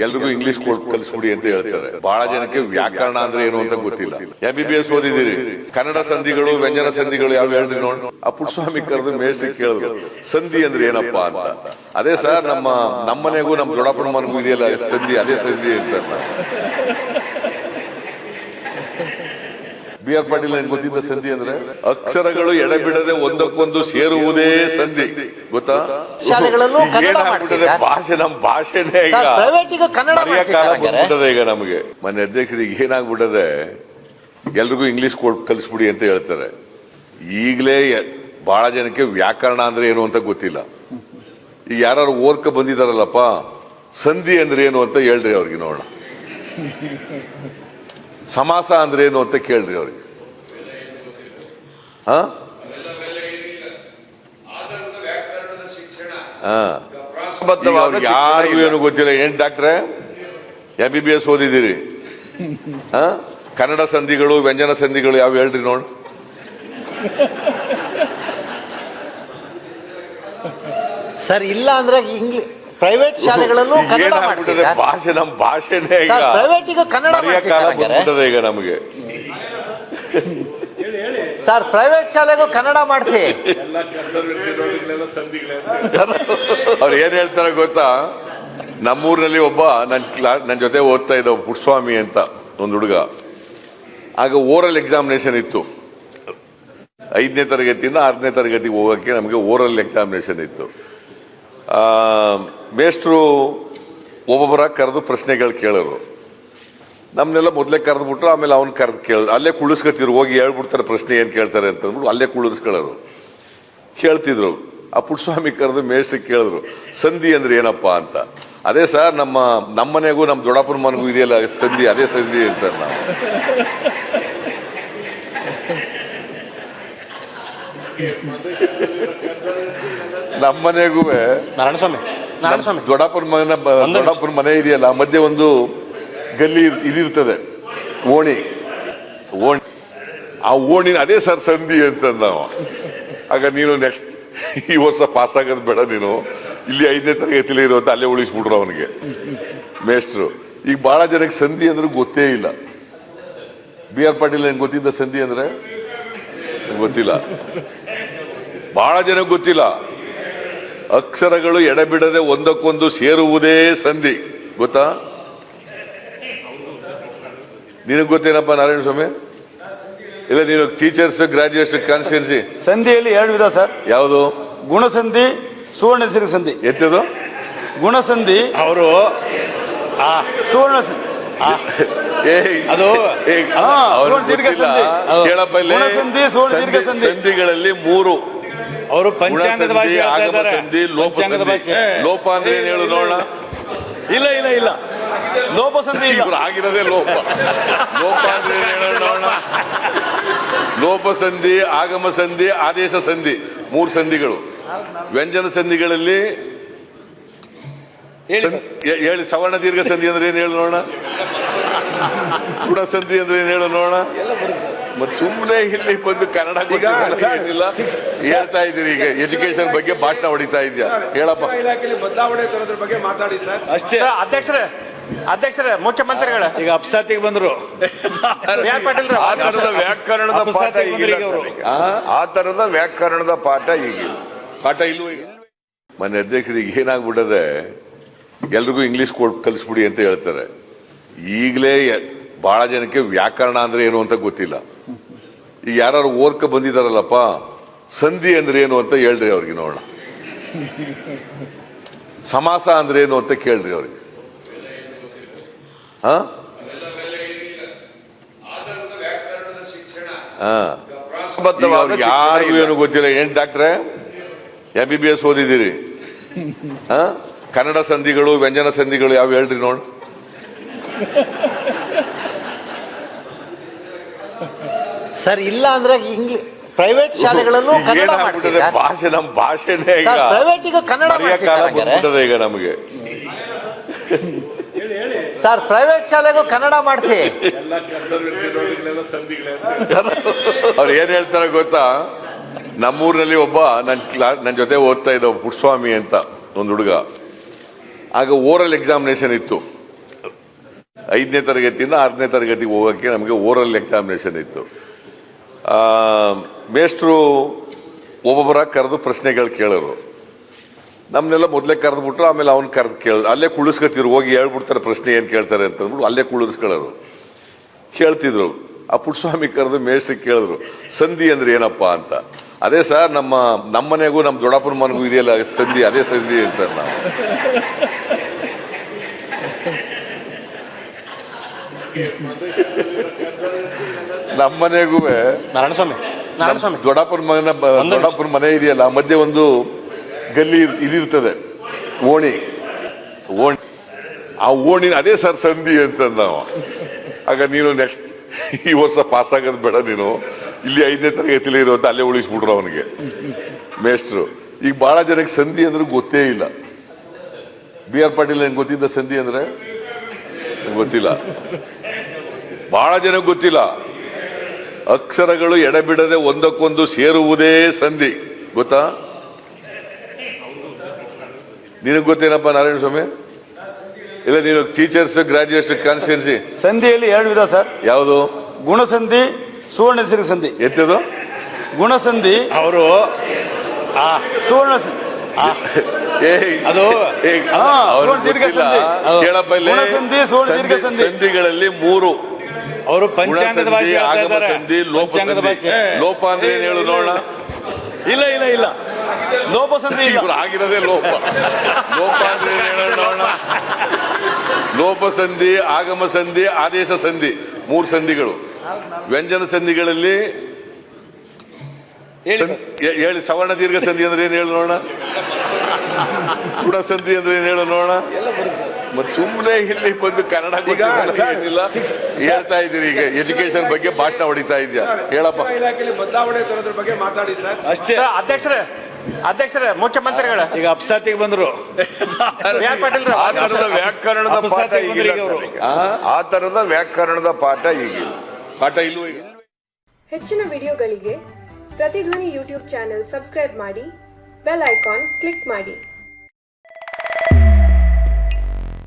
ಎಲ್ರಿಗೂ ಇಂಗ್ಲಿಷ್ ಕಲಿಸ್ಬಿಡಿ ಅಂತ ಹೇಳ್ತಾರೆ. ಬಹಳ ಜನಕ್ಕೆ ವ್ಯಾಕರಣ ಅಂದ್ರೆ ಏನು ಅಂತ ಗೊತ್ತಿಲ್ಲ. MBBS ಓದಿದಿರಿ, ಕನ್ನಡ ಸಂಧಿಗಳು ವ್ಯಂಜನ ಸಂಧಿಗಳು ಯಾವ ಹೇಳ್ರಿ ನೋಡಿ. ಆ ಪುಟ್ಟಸ್ವಾಮಿ ಕರೆದು ಮೇಷ್ಟ್ರಿ ಕೇಳಿದ್ರು ಸಂಧಿ ಅಂದ್ರೆ ಏನಪ್ಪಾ ಅಂತ. ಅದೇ ಸರ್ ನಮ್ಮನೆಗೂ ನಮ್ಮ ದೊಡ್ಡಪ್ಪನ ಮನೆಗೂ ಇದೆಯಲ್ಲ ಸಂಧಿ, ಅದೇ ಸಂಧಿ ಅಂತ. BR ಪಾಟೀಲ್ ಗೊತ್ತಿದ್ದ ಸಂಧಿ ಅಂದ್ರೆ ಅಕ್ಷರಗಳು ಎಡೆಬಿಡದೆ ಒಂದಕ್ಕೊಂದು ಸೇರುವುದೇ ಸಂಧಿ. ಗೊತ್ತಾ? ಭಾಷೆ ನಮ್ಮ ಭಾಷೆನೇ ಈಗ ನಮಗೆ. ಮೊನ್ನೆ ಅಧ್ಯಕ್ಷರಿಗೆ ಏನಾಗ್ಬಿಟ್ಟದೆ, ಎಲ್ರಿಗೂ ಇಂಗ್ಲಿಷ್ ಕಲಿಸ್ಬಿಡಿ ಅಂತ ಹೇಳ್ತಾರೆ. ಈಗಲೇ ಬಹಳ ಜನಕ್ಕೆ ವ್ಯಾಕರಣ ಅಂದ್ರೆ ಏನು ಅಂತ ಗೊತ್ತಿಲ್ಲ. ಈಗ ಯಾರು ಓದ್ಕ ಬಂದಿದಾರಲ್ಲಪ್ಪ, ಸಂಧಿ ಅಂದ್ರೆ ಏನು ಅಂತ ಹೇಳ್ರಿ ಅವ್ರಿಗೆ ನೋಡೋಣ. ಸಮಾಸ ಅಂದ್ರೆ ಏನು ಅಂತ ಕೇಳ್ರಿ ಅವ್ರಿಗೆ. ಯಾರಿಗೂ ಏನು ಗೊತ್ತಿಲ್ಲ. ಏನ್ ಡಾಕ್ಟ್ರೆ MBBS ಓದಿದಿರಿ, ಕನ್ನಡ ಸಂಧಿಗಳು ವ್ಯಂಜನ ಸಂಧಿಗಳು ಯಾವ ಹೇಳ್ರಿ ನೋಡ್. ಸರ್ ಇಲ್ಲ ಅಂದ್ರೆ ಇಂಗ್ಲಿಷ್ ಪ್ರೈವೇಟ್ ಶಾಲೆಗಳಲ್ಲೂ ಭಾಷೆ ನಮ್ಮ ಭಾಷೆನೇ ಈಗ ನಮಗೆ. ಸರ್ ಪ್ರೈವೇಟ್ ಶಾಲೆಗೂ ಕನ್ನಡ ಮಾಡ್ತಿ. ಅವ್ರು ಏನ್ ಹೇಳ್ತಾರೆ ಗೊತ್ತಾ, ನಮ್ಮೂರಿನಲ್ಲಿ ಒಬ್ಬ ನನ್ನ ಜೊತೆ ಓದ್ತಾ ಇದ್ದ ಪುಟ್ಟಸ್ವಾಮಿ ಅಂತ ಒಂದು ಹುಡುಗ. ಆಗ ಓರಲ್ ಎಕ್ಸಾಮಿನೇಷನ್ ಇತ್ತು. 5ನೇ ತರಗತಿಯಿಂದ 6ನೇ ತರಗತಿಗೆ ಹೋಗಕ್ಕೆ ನಮಗೆ ಓರಲ್ ಎಕ್ಸಾಮಿನೇಷನ್ ಇತ್ತು. ಮೇಷ್ಟ್ರು ಒಬ್ಬೊಬ್ಬರ ಕರೆದು ಪ್ರಶ್ನೆಗಳು ಕೇಳೋರು. ನಮ್ನೆಲ್ಲ ಮೊದಲೇ ಕರೆದ್ಬಿಟ್ರು, ಆಮೇಲೆ ಅವ್ನು ಕರೆದು ಕೇಳಿದ್ರು. ಅಲ್ಲೇ ಕುಳಿಸ್ಕೊತಿರು, ಹೋಗಿ ಹೇಳ್ಬಿಡ್ತಾರೆ ಪ್ರಶ್ನೆ ಏನ್ ಕೇಳ್ತಾರೆ ಅಂತ ಅಂದ್ಬಿಟ್ಟು ಅಲ್ಲೇ ಕುಳಿಸ್ಕೊಳ್ಳೋರು. ಕೇಳ್ತಿದ್ರು. ಆ ಪುಟ್ಟಸ್ವಾಮಿ ಕರೆದು ಮೇಷ್ಟ್ರು ಕೇಳಿದ್ರು ಸಂಧಿ ಅಂದ್ರೆ ಏನಪ್ಪಾ ಅಂತ. ಅದೇ ಸರ್ ನಮ್ಮನೆಗೂ ನಮ್ಮ ದೊಡ್ಡಪ್ಪನ ಮನೆಗೂ ಇದೆಯಲ್ಲ ಸಂಧಿ, ಅದೇ ಸಂಧಿ ಅಂತ. ನಾವು ನಮ್ಮನೆಗೂ ದೊಡ್ಡಪ್ಪನ ಮನೆ ಇದೆಯಲ್ಲ, ಮಧ್ಯೆ ಒಂದು ಗಲ್ಲಿ ಇದಿರ್ತದೆ, ಓಣಿ. ಆ ಓಣಿನ ಅದೇ ಸರ್ ಸಂಧಿ ಅಂತ ನಾವು. ಆಗ ನೀನು ನೆಕ್ಸ್ಟ್ ಈ ವರ್ಷ ಪಾಸ್ ಆಗೋದು ಬೇಡ, ನೀನು ಇಲ್ಲಿ 5ನೇ ತರಗತಿಲಿ ಇರುವಂತ ಅಲ್ಲೇ ಉಳಿಸ್ಬಿಟ್ರು ಅವನಿಗೆ ಮೇಷ್ಟ್ರು. ಈಗ ಬಹಳ ಜನಕ್ಕೆ ಸಂಧಿ ಅಂದ್ರೆ ಗೊತ್ತೇ ಇಲ್ಲ. BR ಪಾಟೀಲ್ ಗೊತ್ತಿದ್ದ ಸಂಧಿ ಅಂದ್ರೆ ಗೊತ್ತಿಲ್ಲ, ಬಹಳ ಜನಕ್ಕೆ ಗೊತ್ತಿಲ್ಲ. ಅಕ್ಷರಗಳು ಎಡೆಬಿಡದೆ ಒಂದಕ್ಕೊಂದು ಸೇರುವುದೇ ಸಂಧಿ. ಗೊತ್ತಾ? ನಿನಗೆ ಗೊತ್ತೇನಪ್ಪ ನಾರಾಯಣ ಸ್ವಾಮಿ? ಇಲ್ಲ, ನೀನು ಟೀಚರ್ಸ್ ಗ್ರಾಜುಯೇಷನ್ ಕಾನ್ಸ್ಟಿಟ್ಯೂನ್ಸಿ ಸಂಧಿಯಲ್ಲಿ 2 ವಿಧ ಸರ್. ಯಾವುದು? ಗುಣಸಂಧಿ, ಸುವರ್ಣ ದೀರ್ಘ ಸಂಧಿ. ಎತ್ತದು ಗುಣಸಂಧಿ, ಅವರು ಸುವರ್ಣ ಅದು ದೀರ್ಘ ಸಂಧಿ. ಕೇಳಪ್ಪ, ಸಂಧಿಗಳಲ್ಲಿ 3 ಅವರು ಪಂಚಾಂಗದ ಭಾಷೆ ಸಂಧಿ, ಲೋಪ ಅಂದ್ರೆ ಏನ್ ಹೇಳು ನೋಡೋಣ. ಇಲ್ಲ ಲೋಪ ಸಂಧಿ ಆಗಿರೋದೇ ಲೋಪ. ಲೋಪ ಅಂದ್ರೆ ಹೇಳೋಣ ನೋಡೋಣ. ಲೋಪ ಸಂಧಿ, ಆಗಮ ಸಂಧಿ, ಆದೇಶ ಸಂಧಿ, 3 ಸಂಧಿಗಳು. ವ್ಯಂಜನ ಸಂಧಿಗಳಲ್ಲಿ ಹೇಳಿ. ಸವರ್ಣ ದೀರ್ಘ ಸಂಧಿ ಅಂದ್ರೆ ಏನ್ ಹೇಳು ನೋಡೋಣ. ಗುಣ ಸಂಧಿ ಅಂದ್ರೆ ಏನ್ ಹೇಳು ನೋಡೋಣ. ಮತ್ತೆ ಸುಮ್ಮನೆ ಇಲ್ಲಿ ಬಂದು ಕನ್ನಡ ಏನಿಲ್ಲ ಹೇಳ್ತಾ ಇದ್ದೀರಿ. ಈಗ ಎಜುಕೇಶನ್ ಬಗ್ಗೆ ಭಾಷಣ ಹೊಡಿತಾ ಇದೆಯಾ? ಹೇಳಪ್ಪ. ಇಲಾಖೆಯಲ್ಲಿ ಬದಲಾವಣೆ ತರೋದ್ರ ಬಗ್ಗೆ ಮಾತಾಡಿ ಸರ್. ಅಷ್ಟೇ. ಅಧ್ಯಕ್ಷರೇ ಮುಖ್ಯಮಂತ್ರಿಗಳೇ ಈಗ ಅಪ್ಸಾತಿಗೆ ಬಂದ್ರು. ಆ ತರದ ವ್ಯಾಕರಣದ ಪಾಠ ಆ ತರದ ವ್ಯಾಕರಣದ ಪಾಠ ಈಗಿಲ್ಲ. ಪಾಠ ಇಲ್ವೋ? ಮೊನ್ನೆ ಅಧ್ಯಕ್ಷರಿಗೆ ಏನಾಗ್ಬಿಟ್ಟದೆ, ಎಲ್ರಿಗೂ ಇಂಗ್ಲಿಷ್ ಕಲಿಸ್ಬಿಡಿ ಅಂತ ಹೇಳ್ತಾರೆ. ಈಗಲೇ ಬಹಳ ಜನಕ್ಕೆ ವ್ಯಾಕರಣ ಅಂದ್ರೆ ಏನು ಅಂತ ಗೊತ್ತಿಲ್ಲ. ಈಗ ಯಾರು ಓದ್ಕ ಬಂದಿದಾರಲ್ಲಪ್ಪ, ಸಂಧಿ ಅಂದ್ರೆ ಏನು ಅಂತ ಹೇಳ್ರಿ ಅವ್ರಿಗೆ ನೋಡೋಣ. ಸಮಾಸ ಅಂದ್ರೆ ಏನು ಅಂತ ಕೇಳ್ರಿ ಅವ್ರಿಗೆ. ಯಾರಿಗೂ ಏನು ಗೊತ್ತಿಲ್ಲ. ಏನ್ ಡಾಕ್ಟ್ರೆ MBBS ಓದಿದಿರಿ, ಕನ್ನಡ ಸಂಧಿಗಳು ವ್ಯಂಜನ ಸಂಧಿಗಳು ಯಾವ ಹೇಳ್ರಿ ನೋಡ್. ಸರ್ ಇಲ್ಲ ಅಂದ್ರೆ ಇಂಗ್ಲಿಷ್ ಪ್ರೈವೇಟ್ ಶಾಲೆಗಳಲ್ಲೂ ಭಾಷೆ ನಮ್ಮ ಭಾಷೆನೇ ಈಗ ನಮಗೆ. ಸರ್ ಪ್ರೈವೇಟ್ ಶಾಲೆಗೂ ಕನ್ನಡ ಮಾಡ್ತಿ. ಅವ್ರು ಏನ್ ಹೇಳ್ತಾರೆ ಗೊತ್ತಾ, ನಮ್ಮೂರಿನಲ್ಲಿ ಒಬ್ಬ ನನ್ನ ಜೊತೆ ಓದ್ತಾ ಇದ್ದ ಪುಟ್ಟಸ್ವಾಮಿ ಅಂತ ಒಂದು ಹುಡುಗ. ಆಗ ಓರಲ್ ಎಕ್ಸಾಮಿನೇಷನ್ ಇತ್ತು. 5ನೇ ತರಗತಿಯಿಂದ 6ನೇ ತರಗತಿಗೆ ಹೋಗೋಕ್ಕೆ ನಮಗೆ ಓರಲ್ ಎಕ್ಸಾಮಿನೇಷನ್ ಇತ್ತು. ಮೇಷ್ಟ್ರು ಒಬ್ಬೊಬ್ಬರ ಕರೆದು ಪ್ರಶ್ನೆಗಳು ಕೇಳೋರು. ನಮ್ಮನ್ನೆಲ್ಲ ಮೊದಲೇ ಕರೆದ್ಬಿಟ್ರು, ಆಮೇಲೆ ಅವ್ನು ಕರೆದು ಕೇಳಿದ್ರು. ಅಲ್ಲೇ ಕುಳಿಸ್ಕೊತಿರು, ಹೋಗಿ ಹೇಳ್ಬಿಡ್ತಾರೆ ಪ್ರಶ್ನೆ ಏನು ಕೇಳ್ತಾರೆ ಅಂತಂದ್ಬಿಟ್ಟು ಅಲ್ಲೇ ಕುಳಿಸ್ಕೊಳ್ಳೋರು. ಕೇಳ್ತಿದ್ರು. ಆ ಪುಟ್ಟಸ್ವಾಮಿ ಕರೆದು ಮೇಷ್ಟ್ರಿಗೆ ಕೇಳಿದ್ರು, ಸಂಧಿ ಅಂದ್ರೆ ಏನಪ್ಪ ಅಂತ. ಅದೇ ಸರ್, ನಮ್ಮ ಮನೆಗೂ ನಮ್ಮ ದೊಡ್ಡಪ್ಪನ ಮನೆಗೂ ಇದೆಯಲ್ಲ ಸಂಧಿ, ಅದೇ ಸಂಧಿ ಅಂತ ನಾವು. ನಮ್ಮನೆಗೂ ನಾರಾಯಣಸ್ವಾಮಿ ದೊಡ್ಡಪ್ಪನ ಮನೆ ಇದೆಯಲ್ಲ, ಮಧ್ಯೆ ಒಂದು ಗಲ್ಲಿ ಇದಿರ್ತದೆ, ಓಣಿ. ಆ ಓಣಿ ಅದೇ ಸರ್ ಸಂಧಿ ಅಂತ ನಾವು. ಆಗ ನೀನು ನೆಕ್ಸ್ಟ್ ಈ ವರ್ಷ ಪಾಸ್ ಆಗೋದು ಬೇಡ, ನೀನು ಇಲ್ಲಿ 5ನೇ ತರಗತಿಲಿ ಇರುವಂತ ಅಲ್ಲೇ ಉಳಿಸ್ಬಿಟ್ರು ಅವನಿಗೆ ಮೇಷ್ಟ್ರು. ಈಗ ಬಹಳ ಜನಕ್ಕೆ ಸಂಧಿ ಅಂದ್ರೆ ಗೊತ್ತೇ ಇಲ್ಲ. BR ಪಾಟೀಲ್ ಏನ್ ಗೊತ್ತಿದ್ದ ಸಂಧಿ ಅಂದ್ರೆ? ಗೊತ್ತಿಲ್ಲ. ಬಹಳ ಜನಕ್ಕೆ ಗೊತ್ತಿಲ್ಲ. ಅಕ್ಷರಗಳು ಎಡೆಬಿಡದೆ ಒಂದಕ್ಕೊಂದು ಸೇರುವುದೇ ಸಂಧಿ. ಗೊತ್ತಾ? ನಿನಗೆ ಗೊತ್ತೇನಪ್ಪ ನಾರಾಯಣ ಸ್ವಾಮಿ? ಇಲ್ಲ, ನೀನು ಟೀಚರ್ಸ್ ಗ್ರಾಜುಯೇಷನ್ ಕಾನ್ಸ್ಟಿಟ್ಯೂನ್ಸಿ ಸಂಧಿಯಲ್ಲಿ 2 ವಿಧ ಸರ್. ಯಾವುದು? ಗುಣಸಂಧಿ, ಸುವರ್ಣ ದೀರ್ಘ ಸಂಧಿ. ಎತ್ತದು ಗುಣಸಂಧಿ ಅವರು ಸುವರ್ಣ ಸಂಧಿ. ಅದು ಸುವರ್ಣ ದೀರ್ಘ ಸಂಧಿ. ಕೇಳಪ್ಪ ಇಲ್ಲಿ. ಗುಣಸಂಧಿ, ಸುವರ್ಣ ದೀರ್ಘ ಸಂಧಿ. ಸಂಧಿಗಳಲ್ಲಿ 3. ಅವರು ಪಂಚಾಂಗದ ಭಾಷೆ ಹೇಳ್ತಾ ಇದ್ದಾರೆ. ಸಂಧಿ, ಲೋಪಸಂಧಿ. ಲೋಪ ಅಂದ್ರೆ ಏನ್ ಹೇಳು ನೋಡೋಣ. ಇಲ್ಲ ಲೋಪ ಸಂಧಿ ಇಲ್ಲ. ಆಗಿರೋದೇ ಲೋಪ. ಲೋಪ ಅಂದ್ರೆ ಏನ್ ಹೇಳು ನೋಡೋಣ. ಲೋಪ ಸಂಧಿ, ಆಗಮ ಸಂಧಿ, ಆದೇಶ ಸಂಧಿ, 3 ಸಂಧಿಗಳು. ವ್ಯಂಜನ ಸಂಧಿಗಳಲ್ಲಿ ಹೇಳಿ. ಸವರ್ಣ ದೀರ್ಘ ಸಂಧಿ ಅಂದ್ರೆ ಏನ್ ಹೇಳು ನೋಡೋಣ. ಗುಣ ಸಂಧಿ ಅಂದ್ರೆ ಏನ್ ಹೇಳು ನೋಡೋಣ. ಮತ್ತೆ ಸುಮ್ಮನೆ ಇಲ್ಲಿ ಬಂದು ಕನ್ನಡ ಏನಿಲ್ಲ ಹೇಳ್ತಾ ಇದ್ದೀರಿ. ಈಗ ಎಜುಕೇಶನ್ ಬಗ್ಗೆ ಭಾಷಣ ಹೊಡಿತಾ ಇದೆಯಾ? ಹೇಳಪ್ಪ. ಇಲಾಖೆಯಲ್ಲಿ ಬದಲಾವಣೆ ತರೋದ್ರ ಬಗ್ಗೆ ಮಾತಾಡಿ ಸರ್. ಅಷ್ಟೇ. ಅಧ್ಯಕ್ಷರೇ ಮುಖ್ಯಮಂತ್ರಿಗಳ ಈಗ ಅಪ್ಸಾತಿಗೆ ಬಂದ್ರು. ಆ ತರದ ವ್ಯಾಕರಣದ ಪಾಠ ಈಗಿಲ್ಲ ಸರ್. ಆ ತರದ ವ್ಯಾಕರಣದ ಪಾಠ ಈಗಿಲ್ಲ. ಪಾಠ ಇಲ್ವೋ? ಹೆಚ್ಚಿನ ವಿಡಿಯೋಗಳಿಗೆ ಪ್ರತಿಧ್ವನಿ ಯೂಟ್ಯೂಬ್ ಚಾನೆಲ್ ಸಬ್ಸ್ಕ್ರೈಬ್ ಮಾಡಿ, ಬೆಲ್ ಐಕಾನ್ ಕ್ಲಿಕ್ ಮಾಡಿ.